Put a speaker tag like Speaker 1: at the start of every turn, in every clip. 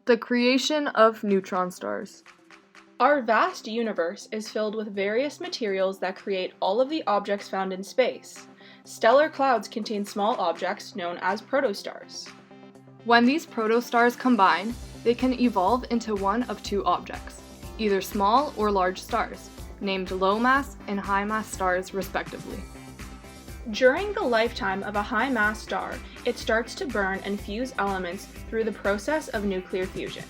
Speaker 1: The creation of neutron stars.
Speaker 2: Our vast universe is filled with various materials that create all of the objects found in space. Stellar clouds contain small objects known as protostars.
Speaker 1: When these protostars combine, they can evolve into one of two objects, either small or large stars, named low-mass and high-mass stars respectively.
Speaker 2: During the lifetime of a high-mass star, it starts to burn and fuse elements through the process of nuclear fusion.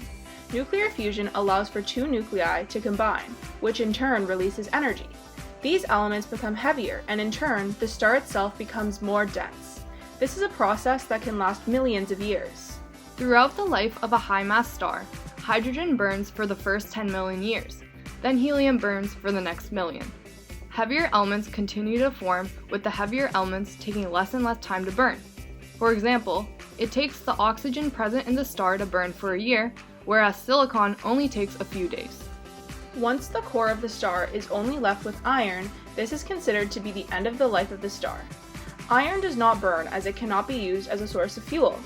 Speaker 2: Nuclear fusion allows for two nuclei to combine, which in turn releases energy. These elements become heavier, and in turn, the star itself becomes more dense. This is a process that can last millions of years.
Speaker 1: Throughout the life of a high-mass star, hydrogen burns for the first 10 million years, then helium burns for the next million. Heavier elements continue to form, with the heavier elements taking less and less time to burn. For example, it takes the oxygen present in the star to burn for a year, whereas silicon only takes a few days.
Speaker 2: Once the core of the star is only left with iron, this is considered to be the end of the life of the star. Iron does not burn as it cannot be used as a source of fuel.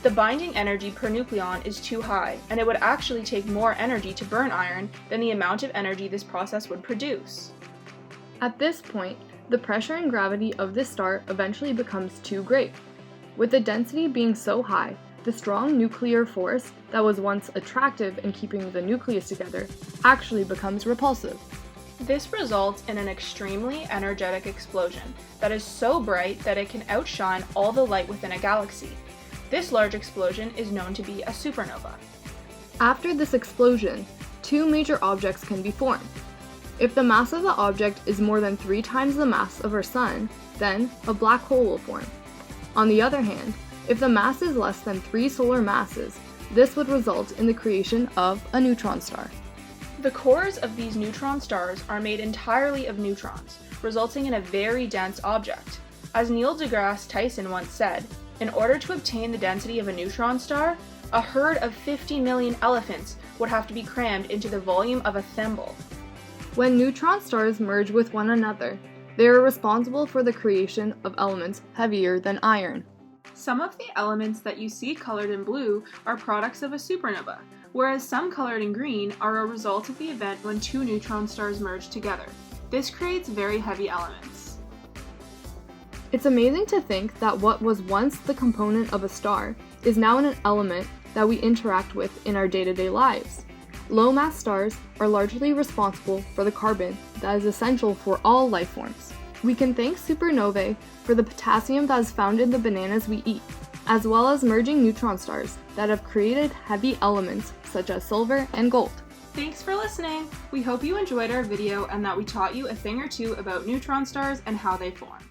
Speaker 2: The binding energy per nucleon is too high, and it would actually take more energy to burn iron than the amount of energy this process would produce.
Speaker 1: At this point, the pressure and gravity of this star eventually becomes too great. With the density being so high, the strong nuclear force that was once attractive in keeping the nucleus together actually becomes repulsive.
Speaker 2: This results in an extremely energetic explosion that is so bright that it can outshine all the light within a galaxy. This large explosion is known to be a supernova.
Speaker 1: After this explosion, two major objects can be formed. If the mass of the object is more than 3 times the mass of our Sun, then a black hole will form. On the other hand, if the mass is less than 3 solar masses, this would result in the creation of a neutron star.
Speaker 2: The cores of these neutron stars are made entirely of neutrons, resulting in a very dense object. As Neil deGrasse Tyson once said, in order to obtain the density of a neutron star, a herd of 50 million elephants would have to be crammed into the volume of a thimble.
Speaker 1: When neutron stars merge with one another, they are responsible for the creation of elements heavier than iron.
Speaker 2: Some of the elements that you see colored in blue are products of a supernova, whereas some colored in green are a result of the event when two neutron stars merge together. This creates very heavy elements.
Speaker 1: It's amazing to think that what was once the component of a star is now an element that we interact with in our day-to-day lives. Low-mass stars are largely responsible for the carbon that is essential for all life forms. We can thank supernovae for the potassium that is found in the bananas we eat, as well as merging neutron stars that have created heavy elements such as silver and gold.
Speaker 2: Thanks for listening! We hope you enjoyed our video and that we taught you a thing or two about neutron stars and how they form.